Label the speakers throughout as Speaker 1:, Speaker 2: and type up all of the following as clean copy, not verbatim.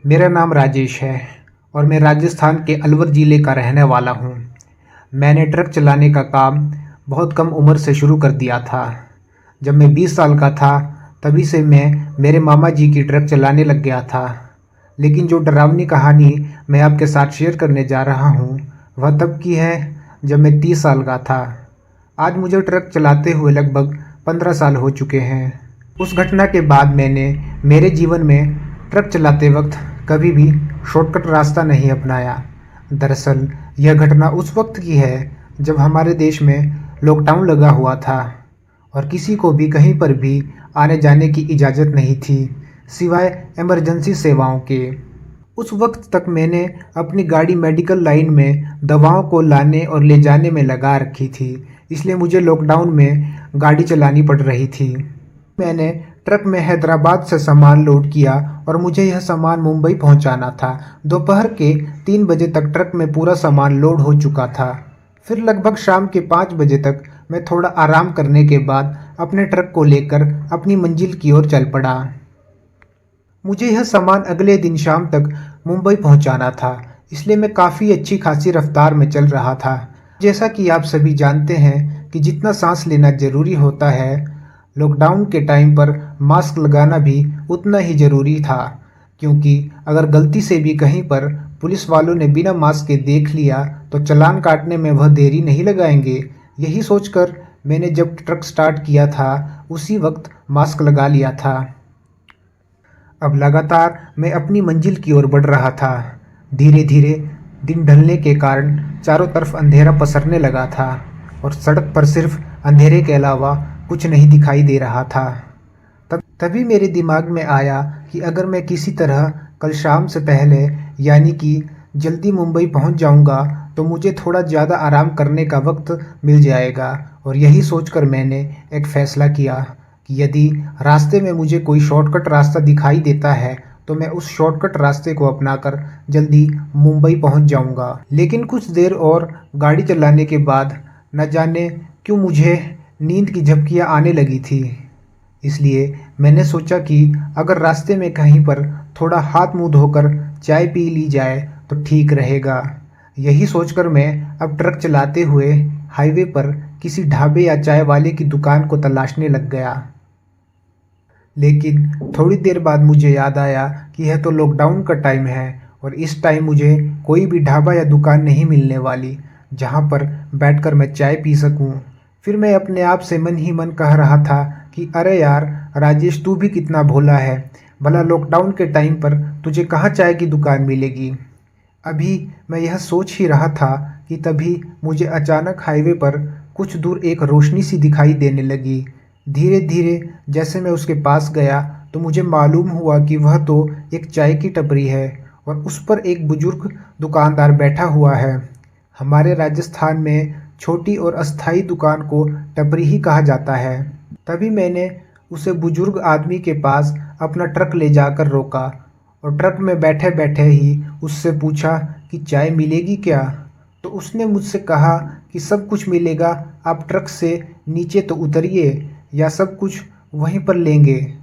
Speaker 1: मेरा नाम राजेश है और मैं राजस्थान के अलवर ज़िले का रहने वाला हूँ। मैंने ट्रक चलाने का काम बहुत कम उम्र से शुरू कर दिया था। जब मैं 20 साल का था तभी से मैं मेरे मामा जी की ट्रक चलाने लग गया था। लेकिन जो डरावनी कहानी मैं आपके साथ शेयर करने जा रहा हूँ वह तब की है जब मैं 30 साल का था। आज मुझे ट्रक चलाते हुए लगभग 15 साल हो चुके हैं। उस घटना के बाद मैंने मेरे जीवन में ट्रक चलाते वक्त कभी भी शॉर्टकट रास्ता नहीं अपनाया। दरअसल यह घटना उस वक्त की है जब हमारे देश में लॉकडाउन लगा हुआ था और किसी को भी कहीं पर भी आने जाने की इजाज़त नहीं थी सिवाय इमरजेंसी सेवाओं के। उस वक्त तक मैंने अपनी गाड़ी मेडिकल लाइन में दवाओं को लाने और ले जाने में लगा रखी थी, इसलिए मुझे लॉकडाउन में गाड़ी चलानी पड़ रही थी। मैंने ट्रक में हैदराबाद से सामान लोड किया और मुझे यह सामान मुंबई पहुंचाना था। दोपहर के 3 बजे तक ट्रक में पूरा सामान लोड हो चुका था। फिर लगभग शाम के 5 बजे तक मैं थोड़ा आराम करने के बाद अपने ट्रक को लेकर अपनी मंजिल की ओर चल पड़ा। मुझे यह सामान अगले दिन शाम तक मुंबई पहुंचाना था, इसलिए मैं काफ़ी अच्छी खासी रफ्तार में चल रहा था। जैसा कि आप सभी जानते हैं कि जितना सांस लेना ज़रूरी होता है, लॉकडाउन के टाइम पर मास्क लगाना भी उतना ही ज़रूरी था, क्योंकि अगर गलती से भी कहीं पर पुलिस वालों ने बिना मास्क के देख लिया तो चालान काटने में वह देरी नहीं लगाएंगे। यही सोचकर मैंने जब ट्रक स्टार्ट किया था उसी वक्त मास्क लगा लिया था। अब लगातार मैं अपनी मंजिल की ओर बढ़ रहा था। धीरे धीरे दिन ढलने के कारण चारों तरफ अंधेरा पसरने लगा था और सड़क पर सिर्फ अंधेरे के अलावा कुछ नहीं दिखाई दे रहा था। तभी मेरे दिमाग में आया कि अगर मैं किसी तरह कल शाम से पहले यानी कि जल्दी मुंबई पहुंच जाऊंगा तो मुझे थोड़ा ज़्यादा आराम करने का वक्त मिल जाएगा। और यही सोचकर मैंने एक फ़ैसला किया कि यदि रास्ते में मुझे कोई शॉर्टकट रास्ता दिखाई देता है तो मैं उस शॉर्टकट रास्ते को अपनाकर जल्दी मुंबई पहुंच जाऊंगा। लेकिन कुछ देर और गाड़ी चलाने के बाद न जाने क्यों मुझे नींद की झपकियां आने लगी थी। इसलिए मैंने सोचा कि अगर रास्ते में कहीं पर थोड़ा हाथ मुंह धोकर चाय पी ली जाए तो ठीक रहेगा। यही सोचकर मैं अब ट्रक चलाते हुए हाईवे पर किसी ढाबे या चाय वाले की दुकान को तलाशने लग गया। लेकिन थोड़ी देर बाद मुझे याद आया कि यह तो लॉकडाउन का टाइम है और इस टाइम मुझे कोई भी ढाबा या दुकान नहीं मिलने वाली जहां पर बैठकर मैं चाय पी सकूं। फिर मैं अपने आप से मन ही मन कह रहा था कि अरे यार राजेश, तू भी कितना भोला है। भला लॉकडाउन के टाइम पर तुझे कहाँ चाय की दुकान मिलेगी। अभी मैं यह सोच ही रहा था कि तभी मुझे अचानक हाईवे पर कुछ दूर एक रोशनी सी दिखाई देने लगी। धीरे धीरे जैसे मैं उसके पास गया तो मुझे मालूम हुआ कि वह तो एक चाय की टपरी है और उस पर एक बुजुर्ग दुकानदार बैठा हुआ है। हमारे राजस्थान में छोटी और अस्थायी दुकान को टपरी ही कहा जाता है। तभी मैंने उसे बुजुर्ग आदमी के पास अपना ट्रक ले जाकर रोका और ट्रक में बैठे बैठे ही उससे पूछा कि चाय मिलेगी क्या। तो उसने मुझसे कहा कि सब कुछ मिलेगा, आप ट्रक से नीचे तो उतरिए या सब कुछ वहीं पर लेंगे।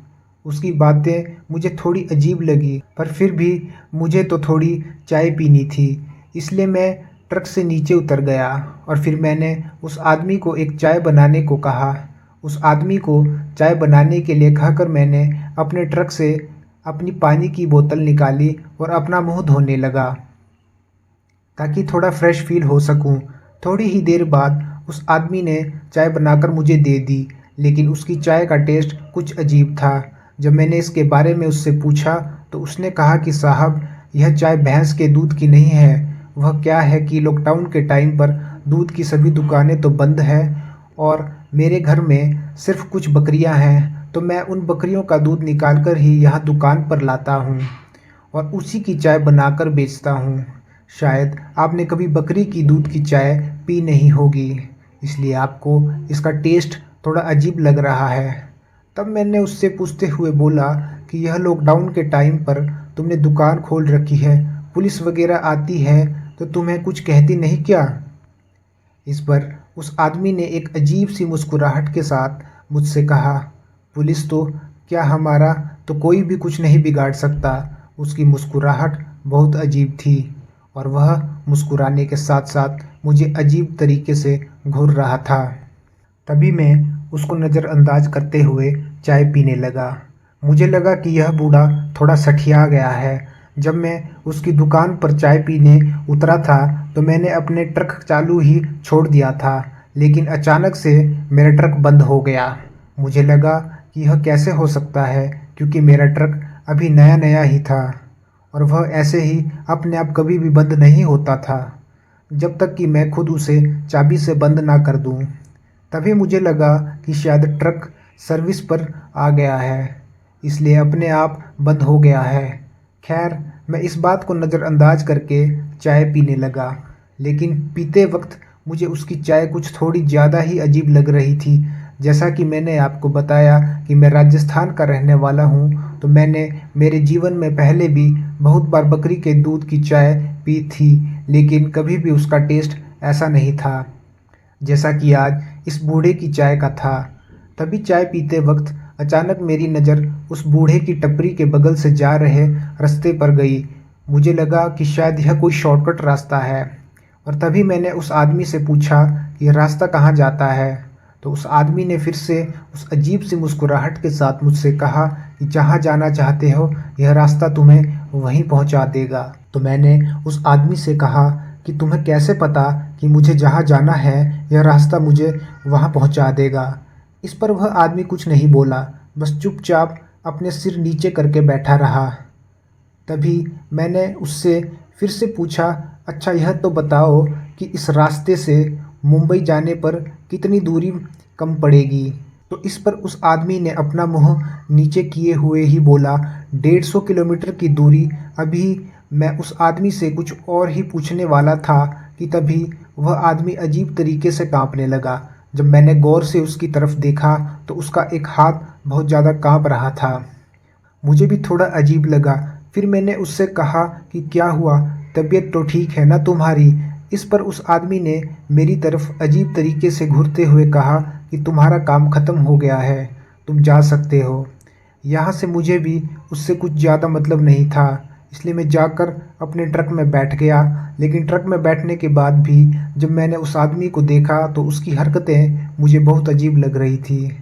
Speaker 1: उसकी बातें मुझे थोड़ी अजीब लगी, पर फिर भी मुझे तो थोड़ी चाय पीनी थी, इसलिए मैं ट्रक से नीचे उतर गया और फिर मैंने उस आदमी को एक चाय बनाने को कहा। उस आदमी को चाय बनाने के लिए कहकर मैंने अपने ट्रक से अपनी पानी की बोतल निकाली और अपना मुंह धोने लगा ताकि थोड़ा फ्रेश फील हो सकूं। थोड़ी ही देर बाद उस आदमी ने चाय बनाकर मुझे दे दी, लेकिन उसकी चाय का टेस्ट कुछ अजीब था। जब मैंने इसके बारे में उससे पूछा तो उसने कहा कि साहब, यह चाय भैंस के दूध की नहीं है। वह क्या है कि लॉकडाउन के टाइम पर दूध की सभी दुकानें तो बंद है और मेरे घर में सिर्फ कुछ बकरियां हैं, तो मैं उन बकरियों का दूध निकाल कर ही यहाँ दुकान पर लाता हूँ और उसी की चाय बनाकर बेचता हूँ। शायद आपने कभी बकरी की दूध की चाय पी नहीं होगी, इसलिए आपको इसका टेस्ट थोड़ा अजीब लग रहा है। तब मैंने उससे पूछते हुए बोला कि यह लॉकडाउन के टाइम पर तुमने दुकान खोल रखी है, पुलिस वगैरह आती है तो तुम्हें कुछ कहती नहीं क्या। इस पर उस आदमी ने एक अजीब सी मुस्कुराहट के साथ मुझसे कहा, पुलिस तो क्या, हमारा तो कोई भी कुछ नहीं बिगाड़ सकता। उसकी मुस्कुराहट बहुत अजीब थी और वह मुस्कुराने के साथ साथ मुझे अजीब तरीके से घूर रहा था। तभी मैं उसको नज़रअंदाज करते हुए चाय पीने लगा। मुझे लगा कि यह बूढ़ा थोड़ा सठिया गया है। जब मैं उसकी दुकान पर चाय पीने उतरा था तो मैंने अपने ट्रक चालू ही छोड़ दिया था, लेकिन अचानक से मेरा ट्रक बंद हो गया। मुझे लगा कि यह कैसे हो सकता है, क्योंकि मेरा ट्रक अभी नया नया ही था और वह ऐसे ही अपने आप कभी भी बंद नहीं होता था जब तक कि मैं खुद उसे चाबी से बंद ना कर दूं। तभी मुझे लगा कि शायद ट्रक सर्विस पर आ गया है, इसलिए अपने आप बंद हो गया है। खैर, मैं इस बात को नज़रअंदाज करके चाय पीने लगा, लेकिन पीते वक्त मुझे उसकी चाय कुछ थोड़ी ज़्यादा ही अजीब लग रही थी। जैसा कि मैंने आपको बताया कि मैं राजस्थान का रहने वाला हूँ, तो मैंने मेरे जीवन में पहले भी बहुत बार बकरी के दूध की चाय पी थी, लेकिन कभी भी उसका टेस्ट ऐसा नहीं था जैसा कि आज इस बूढ़े की चाय का था। तभी चाय पीते वक्त अचानक मेरी नज़र उस बूढ़े की टपरी के बगल से जा रहे रास्ते पर गई। मुझे लगा कि शायद यह कोई शॉर्टकट रास्ता है और तभी मैंने उस आदमी से पूछा कि यह रास्ता कहाँ जाता है। तो उस आदमी ने फिर से उस अजीब सी मुस्कुराहट के साथ मुझसे कहा कि जहाँ जाना चाहते हो यह रास्ता तुम्हें वहीं पहुँचा देगा। तो मैंने उस आदमी से कहा कि तुम्हें कैसे पता कि मुझे जहाँ जाना है यह रास्ता मुझे वहाँ पहुँचा देगा। इस पर वह आदमी कुछ नहीं बोला, बस चुपचाप अपने सिर नीचे करके बैठा रहा। तभी मैंने उससे फिर से पूछा, अच्छा यह तो बताओ कि इस रास्ते से मुंबई जाने पर कितनी दूरी कम पड़ेगी। तो इस पर उस आदमी ने अपना मुंह नीचे किए हुए ही बोला, 150 किलोमीटर की दूरी। अभी मैं उस आदमी से कुछ और ही पूछने वाला था कि तभी वह आदमी अजीब तरीके से कांपने लगा। जब मैंने गौर से उसकी तरफ देखा तो उसका एक हाथ बहुत ज़्यादा कांप रहा था। मुझे भी थोड़ा अजीब लगा। फिर मैंने उससे कहा कि क्या हुआ, तबीयत तो ठीक है ना तुम्हारी। इस पर उस आदमी ने मेरी तरफ अजीब तरीके से घूरते हुए कहा कि तुम्हारा काम ख़त्म हो गया है, तुम जा सकते हो। यहाँ से मुझे भी उससे कुछ ज़्यादा मतलब नहीं था, इसलिए मैं जाकर अपने ट्रक में बैठ गया। लेकिन ट्रक में बैठने के बाद भी जब मैंने उस आदमी को देखा तो उसकी हरकतें मुझे बहुत अजीब लग रही थी।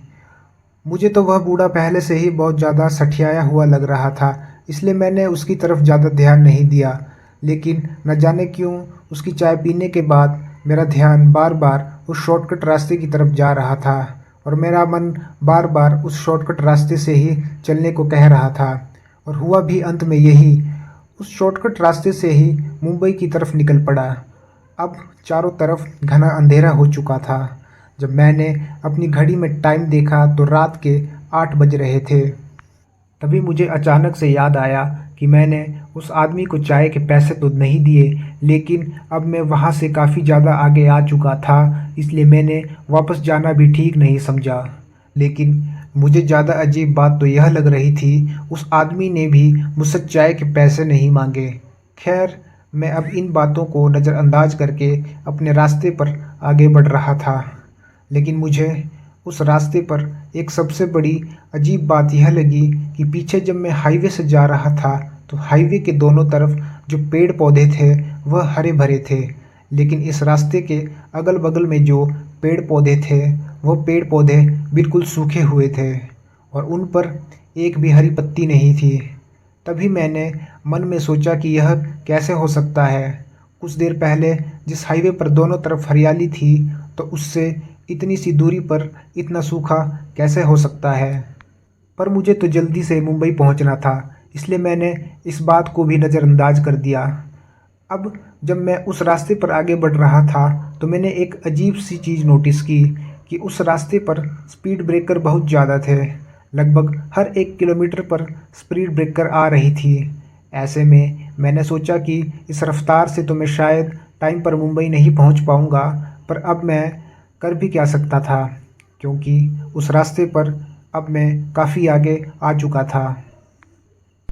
Speaker 1: मुझे तो वह बूढ़ा पहले से ही बहुत ज़्यादा सठियाया हुआ लग रहा था, इसलिए मैंने उसकी तरफ ज़्यादा ध्यान नहीं दिया। लेकिन न जाने क्यों उसकी चाय पीने के बाद मेरा ध्यान बार बार उस शॉर्टकट रास्ते की तरफ जा रहा था और मेरा मन बार बार उस शॉर्टकट रास्ते से ही चलने को कह रहा था। और हुआ भी अंत में यही, उस शॉर्टकट रास्ते से ही मुंबई की तरफ निकल पड़ा। अब चारों तरफ घना अंधेरा हो चुका था। जब मैंने अपनी घड़ी में टाइम देखा तो रात के 8 बज रहे थे। तभी मुझे अचानक से याद आया कि मैंने उस आदमी को चाय के पैसे तो नहीं दिए, लेकिन अब मैं वहाँ से काफ़ी ज़्यादा आगे आ चुका था, इसलिए मैंने वापस जाना भी ठीक नहीं समझा। लेकिन मुझे ज़्यादा अजीब बात तो यह लग रही थी, उस आदमी ने भी मुझसे चाय के पैसे नहीं मांगे। खैर, मैं अब इन बातों को नज़रअंदाज करके अपने रास्ते पर आगे बढ़ रहा था। लेकिन मुझे उस रास्ते पर एक सबसे बड़ी अजीब बात यह लगी कि पीछे जब मैं हाईवे से जा रहा था तो हाईवे के दोनों तरफ जो पेड़ पौधे थे वह हरे भरे थे, लेकिन इस रास्ते के अगल बगल में जो पेड़ पौधे थे वह पेड़ पौधे बिल्कुल सूखे हुए थे और उन पर एक भी हरी पत्ती नहीं थी। तभी मैंने मन में सोचा कि यह कैसे हो सकता है। कुछ देर पहले जिस हाईवे पर दोनों तरफ हरियाली थी, तो उससे इतनी सी दूरी पर इतना सूखा कैसे हो सकता है। पर मुझे तो जल्दी से मुंबई पहुंचना था, इसलिए मैंने इस बात को भी नज़रअंदाज कर दिया। अब जब मैं उस रास्ते पर आगे बढ़ रहा था तो मैंने एक अजीब सी चीज़ नोटिस की कि उस रास्ते पर स्पीड ब्रेकर बहुत ज़्यादा थे। लगभग हर 1 किलोमीटर पर स्पीड ब्रेकर आ रही थी। ऐसे में मैंने सोचा कि इस रफ्तार से तो मैं शायद टाइम पर मुंबई नहीं पहुंच पाऊंगा, पर अब मैं कर भी क्या सकता था, क्योंकि उस रास्ते पर अब मैं काफ़ी आगे आ चुका था।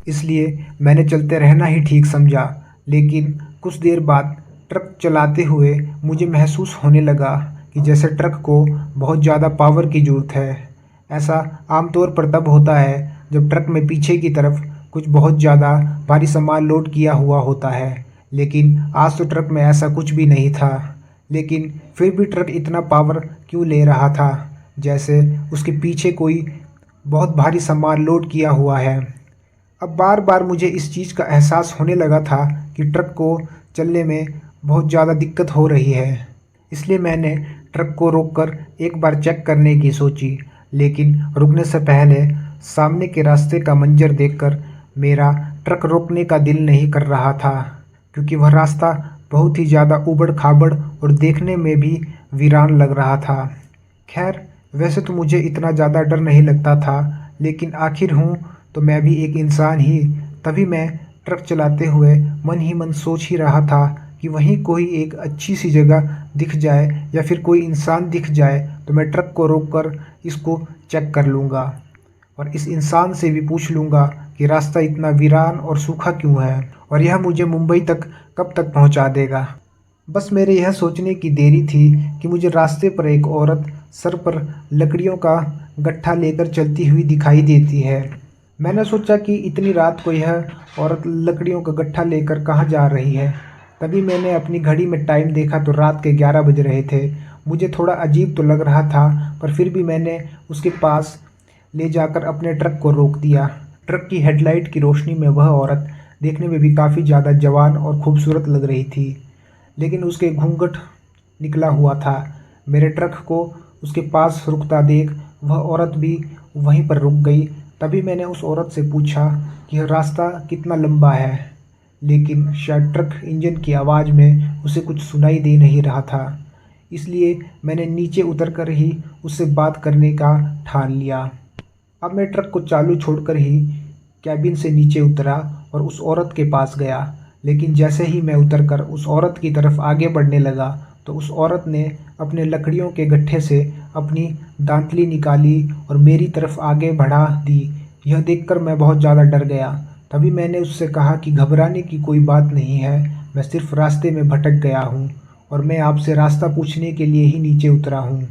Speaker 1: इसलिए मैंने चलते रहना ही ठीक समझा। लेकिन कुछ देर बाद ट्रक चलाते हुए मुझे महसूस होने लगा कि जैसे ट्रक को बहुत ज़्यादा पावर की ज़रूरत है। ऐसा आमतौर पर तब होता है जब ट्रक में पीछे की तरफ कुछ बहुत ज़्यादा भारी सामान लोड किया हुआ होता है, लेकिन आज तो ट्रक में ऐसा कुछ भी नहीं था। लेकिन फिर भी ट्रक इतना पावर क्यों ले रहा था, जैसे उसके पीछे कोई बहुत भारी सामान लोड किया हुआ है। अब बार बार मुझे इस चीज़ का एहसास होने लगा था कि ट्रक को चलने में बहुत ज़्यादा दिक्कत हो रही है। इसलिए मैंने ट्रक को रोककर एक बार चेक करने की सोची, लेकिन रुकने से पहले सामने के रास्ते का मंजर देखकर मेरा ट्रक रोकने का दिल नहीं कर रहा था, क्योंकि वह रास्ता बहुत ही ज़्यादा ऊबड़-खाबड़ और देखने में भी वीरान लग रहा था। खैर, वैसे तो मुझे इतना ज़्यादा डर नहीं लगता था, लेकिन आखिर हूँ तो मैं भी एक इंसान ही। तभी मैं ट्रक चलाते हुए मन ही मन सोच ही रहा था कि वहीं कोई एक अच्छी सी जगह दिख जाए या फिर कोई इंसान दिख जाए तो मैं ट्रक को रोककर इसको चेक कर लूँगा और इस इंसान से भी पूछ लूँगा कि रास्ता इतना वीरान और सूखा क्यों है और यह मुझे मुंबई तक कब तक पहुँचा देगा। बस मेरे यह सोचने की देरी थी कि मुझे रास्ते पर एक औरत सर पर लकड़ियों का गट्ठा लेकर चलती हुई दिखाई देती है। मैंने सोचा कि इतनी रात को यह औरत लकड़ियों का गट्ठा लेकर कहाँ जा रही है। तभी मैंने अपनी घड़ी में टाइम देखा तो रात के 11 बज रहे थे। मुझे थोड़ा अजीब तो लग रहा था, पर फिर भी मैंने उसके पास ले जाकर अपने ट्रक को रोक दिया। ट्रक की हेडलाइट की रोशनी में वह औरत देखने में भी काफ़ी ज़्यादा जवान और खूबसूरत लग रही थी, लेकिन उसके घूंघट निकला हुआ था। मेरे ट्रक को उसके पास रुकता देख वह औरत भी वहीं पर रुक गई। तभी मैंने उस औरत से पूछा कि यह रास्ता कितना लंबा है, लेकिन शायद ट्रक इंजन की आवाज़ में उसे कुछ सुनाई दे नहीं रहा था। इसलिए मैंने नीचे उतर कर ही उससे बात करने का ठान लिया। अब मैं ट्रक को चालू छोड़कर ही कैबिन से नीचे उतरा और उस औरत के पास गया। लेकिन जैसे ही मैं उतरकर उस औरत की तरफ आगे बढ़ने लगा तो उस औरत ने अपने लकड़ियों के गट्ठे से अपनी दांतली निकाली और मेरी तरफ आगे बढ़ा दी। यह देखकर मैं बहुत ज़्यादा डर गया। तभी मैंने उससे कहा कि घबराने की कोई बात नहीं है, मैं सिर्फ रास्ते में भटक गया हूँ और मैं आपसे रास्ता पूछने के लिए ही नीचे उतरा हूँ।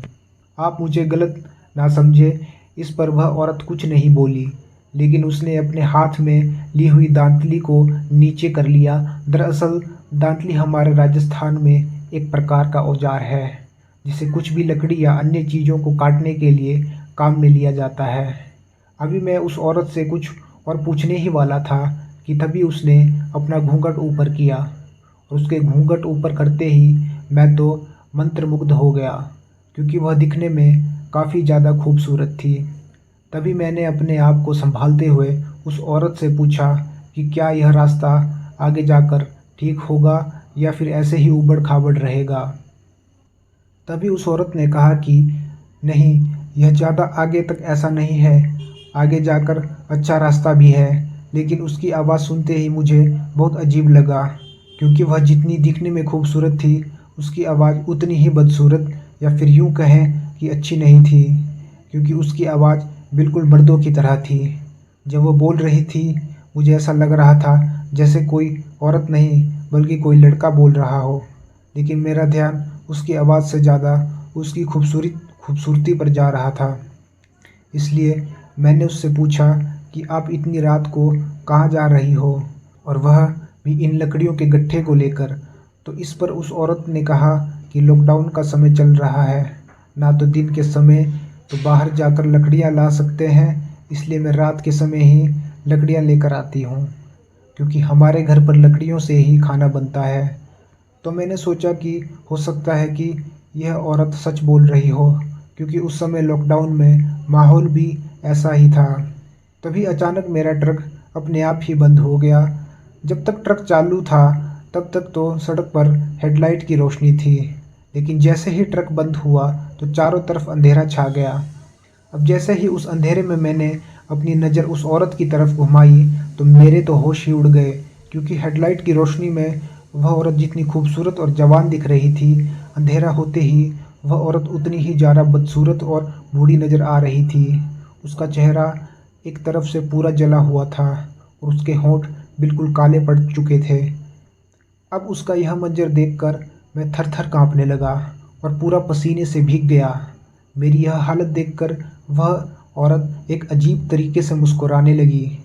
Speaker 1: आप मुझे गलत ना समझे। इस पर वह औरत कुछ नहीं बोली, लेकिन उसने अपने हाथ में ली हुई दांतली को नीचे कर लिया। दरअसल दांतली हमारे राजस्थान में एक प्रकार का औजार है, जिसे कुछ भी लकड़ी या अन्य चीज़ों को काटने के लिए काम में लिया जाता है। अभी मैं उस औरत से कुछ और पूछने ही वाला था कि तभी उसने अपना घूंघट ऊपर किया और उसके घूंघट ऊपर करते ही मैं तो मंत्रमुग्ध हो गया, क्योंकि वह दिखने में काफ़ी ज़्यादा खूबसूरत थी। तभी मैंने अपने आप को संभालते हुए उस औरत से पूछा कि क्या यह रास्ता आगे जाकर ठीक होगा या फिर ऐसे ही ऊबड़-खाबड़ रहेगा। तभी उस औरत ने कहा कि नहीं, यह ज़्यादा आगे तक ऐसा नहीं है, आगे जाकर अच्छा रास्ता भी है। लेकिन उसकी आवाज़ सुनते ही मुझे बहुत अजीब लगा, क्योंकि वह जितनी दिखने में खूबसूरत थी, उसकी आवाज़ उतनी ही बदसूरत या फिर यूँ कहें कि अच्छी नहीं थी, क्योंकि उसकी आवाज़ बिल्कुल मर्दों की तरह थी। जब वो बोल रही थी मुझे ऐसा लग रहा था जैसे कोई औरत नहीं बल्कि कोई लड़का बोल रहा हो, लेकिन मेरा ध्यान उसकी आवाज़ से ज़्यादा उसकी खूबसूरती पर जा रहा था। इसलिए मैंने उससे पूछा कि आप इतनी रात को कहाँ जा रही हो, और वह भी इन लकड़ियों के गट्ठे को लेकर। तो इस पर उस औरत ने कहा कि लॉकडाउन का समय चल रहा है, ना तो दिन के समय तो बाहर जाकर लकड़ियाँ ला सकते हैं, इसलिए मैं रात के समय ही लकड़ियाँ लेकर आती हूँ, क्योंकि हमारे घर पर लकड़ियों से ही खाना बनता है। तो मैंने सोचा कि हो सकता है कि यह औरत सच बोल रही हो, क्योंकि उस समय लॉकडाउन में माहौल भी ऐसा ही था। तभी अचानक मेरा ट्रक अपने आप ही बंद हो गया। जब तक ट्रक चालू था तब तक तो सड़क पर हेडलाइट की रोशनी थी, लेकिन जैसे ही ट्रक बंद हुआ तो चारों तरफ अंधेरा छा गया। अब जैसे ही उस अंधेरे में मैंने अपनी नज़र उस औरत की तरफ घुमाई तो मेरे तो होश ही उड़ गए, क्योंकि हेडलाइट की रोशनी में वह औरत जितनी खूबसूरत और जवान दिख रही थी, अंधेरा होते ही वह औरत उतनी ही ज़्यादा बदसूरत और बूढ़ी नज़र आ रही थी। उसका चेहरा एक तरफ से पूरा जला हुआ था और उसके होंठ बिल्कुल काले पड़ चुके थे। अब उसका यह मंजर देखकर मैं थर-थर काँपने लगा और पूरा पसीने से भीग गया। मेरी यह हालत देखकर वह औरत एक अजीब तरीके से मुस्कुराने लगी।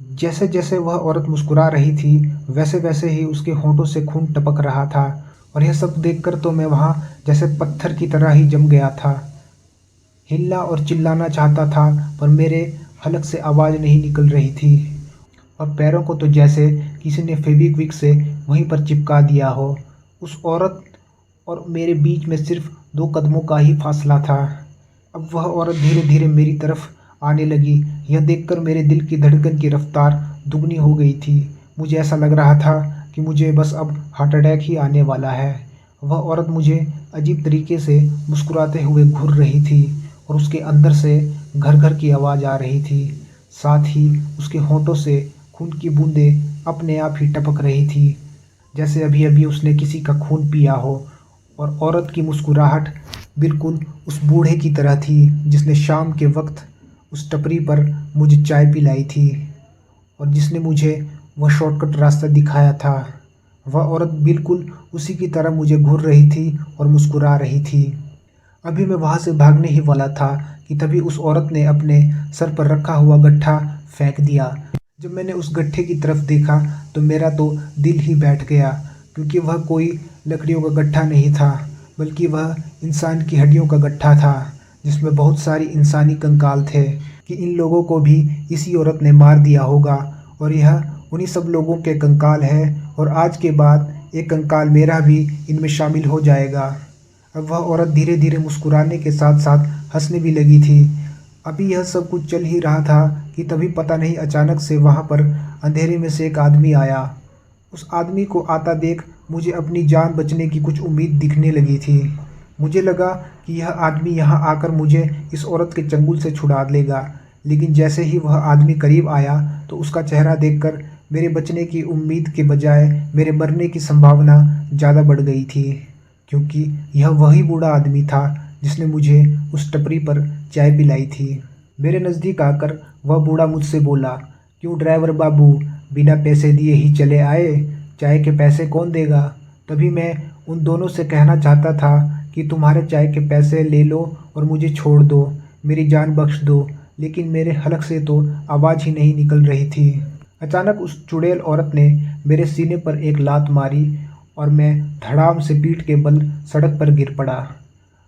Speaker 1: जैसे जैसे वह औरत मुस्कुरा रही थी वैसे वैसे ही उसके होंठों से खून टपक रहा था। और यह सब देखकर तो मैं वहाँ जैसे पत्थर की तरह ही जम गया था। हिलना और चिल्लाना चाहता था पर मेरे हलक से आवाज़ नहीं निकल रही थी। और पैरों को तो जैसे किसी ने फेविक्विक से वहीं पर चिपका दिया हो। उस औरत और मेरे बीच में सिर्फ 2 कदमों का ही फासला था। अब वह औरत धीरे धीरे मेरी तरफ आने लगी। यह देखकर मेरे दिल की धड़कन की रफ्तार दुगनी हो गई थी। मुझे ऐसा लग रहा था कि मुझे बस अब हार्ट अटैक ही आने वाला है। वह औरत मुझे अजीब तरीके से मुस्कुराते हुए घूर रही थी और उसके अंदर से घर घर की आवाज़ आ रही थी। साथ ही उसके होंठों से खून की बूंदें अपने आप ही टपक रही थी, जैसे अभी अभी उसने किसी का खून पिया हो। और औरत की मुस्कुराहट बिल्कुल उस बूढ़े की तरह थी जिसने शाम के वक्त उस टपरी पर मुझे चाय पिलाई थी और जिसने मुझे वह शॉर्टकट रास्ता दिखाया था। वह औरत बिल्कुल उसी की तरह मुझे घूर रही थी और मुस्कुरा रही थी। अभी मैं वहाँ से भागने ही वाला था कि तभी उस औरत ने अपने सर पर रखा हुआ गट्ठा फेंक दिया। जब मैंने उस गट्ठे की तरफ देखा तो मेरा तो दिल ही बैठ गया, क्योंकि वह कोई लकड़ियों का गट्ठा नहीं था बल्कि वह इंसान की हड्डियों का गट्ठा था, जिसमें बहुत सारी इंसानी कंकाल थे। कि इन लोगों को भी इसी औरत ने मार दिया होगा और यह उन्हीं सब लोगों के कंकाल है और आज के बाद एक कंकाल मेरा भी इनमें शामिल हो जाएगा। अब वह औरत धीरे धीरे मुस्कुराने के साथ साथ हंसने भी लगी थी। अभी यह सब कुछ चल ही रहा था कि तभी पता नहीं अचानक से वहाँ पर अंधेरे में से एक आदमी आया। उस आदमी को आता देख मुझे अपनी जान बचने की कुछ उम्मीद दिखने लगी थी। मुझे लगा कि यह आदमी यहाँ आकर मुझे इस औरत के चंगुल से छुड़ा लेगा, लेकिन जैसे ही वह आदमी करीब आया तो उसका चेहरा देखकर मेरे बचने की उम्मीद के बजाय मेरे मरने की संभावना ज़्यादा बढ़ गई थी, क्योंकि यह वही बूढ़ा आदमी था जिसने मुझे उस टपरी पर चाय पिलाई थी। मेरे नज़दीक आकर वह बूढ़ा मुझसे बोला, क्यों ड्राइवर बाबू, बिना पैसे दिए ही चले आए? चाय के पैसे कौन देगा? तभी मैं उन दोनों से कहना चाहता था कि तुम्हारे चाय के पैसे ले लो और मुझे छोड़ दो, मेरी जान बख्श दो, लेकिन मेरे हलक से तो आवाज़ ही नहीं निकल रही थी। अचानक उस चुड़ैल औरत ने मेरे सीने पर एक लात मारी और मैं धड़ाम से पीठ के बल सड़क पर गिर पड़ा।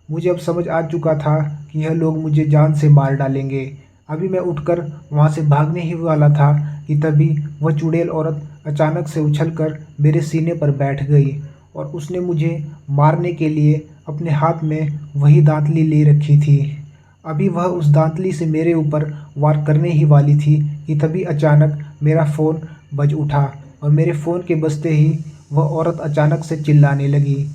Speaker 1: मुझे अब समझ आ चुका था कि यह लोग मुझे जान से मार डालेंगे। अभी मैं उठकर वहाँ से भागने ही वाला था कि तभी वह चुड़ैल औरत अचानक से उछलकर मेरे सीने पर बैठ गई और उसने मुझे मारने के लिए अपने हाथ में वही दांतली ले रखी थी। अभी वह उस दांतली से मेरे ऊपर वार करने ही वाली थी कि तभी अचानक मेरा फ़ोन बज उठा और मेरे फ़ोन के बजते ही वह औरत अचानक से चिल्लाने लगी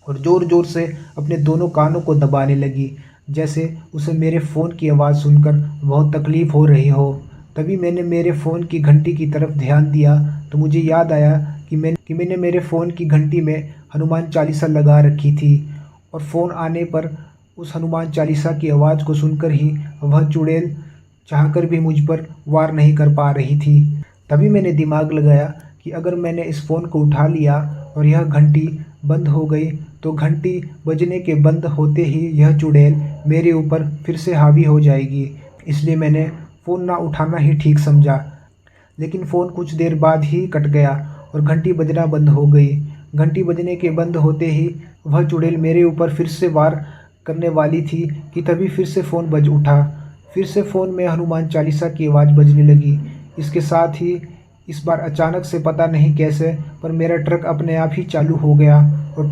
Speaker 1: और ज़ोर ज़ोर से अपने दोनों कानों को दबाने लगी, जैसे उसे मेरे फ़ोन की आवाज़ सुनकर बहुत तकलीफ़ हो रही हो। तभी मैंने मेरे फ़ोन की घंटी की तरफ ध्यान दिया तो मुझे याद आया कि मैंने मेरे फ़ोन की घंटी में हनुमान चालीसा लगा रखी थी और फ़ोन आने पर उस हनुमान चालीसा की आवाज़ को सुनकर ही वह चुड़ैल चाहकर भी मुझ पर वार नहीं कर पा रही थी। तभी मैंने दिमाग लगाया कि अगर मैंने इस फ़ोन को उठा लिया और यह घंटी बंद हो गई तो घंटी बजने के बंद होते ही यह चुड़ैल मेरे ऊपर फिर से हावी हो जाएगी। इसलिए मैंने फ़ोन ना उठाना ही ठीक समझा। लेकिन फ़ोन कुछ देर बाद ही कट गया और घंटी बजना बंद हो गई। घंटी बजने के बंद होते ही वह चुड़ैल मेरे ऊपर फिर से वार करने वाली थी कि तभी फिर से फ़ोन बज उठा। फिर से फ़ोन में हनुमान चालीसा की आवाज़ बजने लगी। इसके साथ ही इस बार अचानक से पता नहीं कैसे पर मेरा ट्रक अपने आप ही चालू हो गया और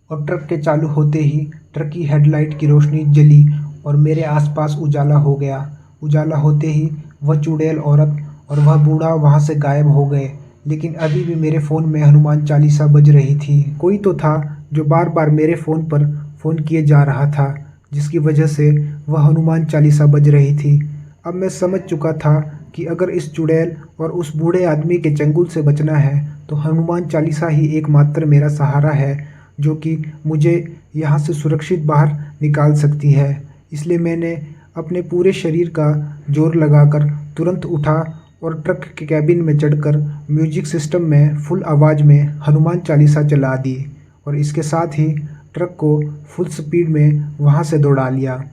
Speaker 1: ट्रक के चालू होते ही ट्रक की हेडलाइट की रोशनी जली और मेरे आसपास उजाला हो गया। उजाला होते ही वह चुड़ैल औरत और वह बूढ़ा वहाँ से गायब हो गए, लेकिन अभी भी मेरे फ़ोन में हनुमान चालीसा बज रही थी। कोई तो था जो बार बार मेरे फ़ोन पर फ़ोन किए जा रहा था, जिसकी वजह से वह हनुमान चालीसा बज रही थी। अब मैं समझ चुका था कि अगर इस चुड़ैल और उस बूढ़े आदमी के चंगुल से बचना है तो हनुमान चालीसा ही एकमात्र मेरा सहारा है, जो कि मुझे यहाँ से सुरक्षित बाहर निकाल सकती है। इसलिए मैंने अपने पूरे शरीर का जोर लगाकर तुरंत उठा और ट्रक के कैबिन में चढ़कर म्यूजिक सिस्टम में फुल आवाज़ में हनुमान चालीसा चला दी और इसके साथ ही ट्रक को फुल स्पीड में वहाँ से दौड़ा लिया।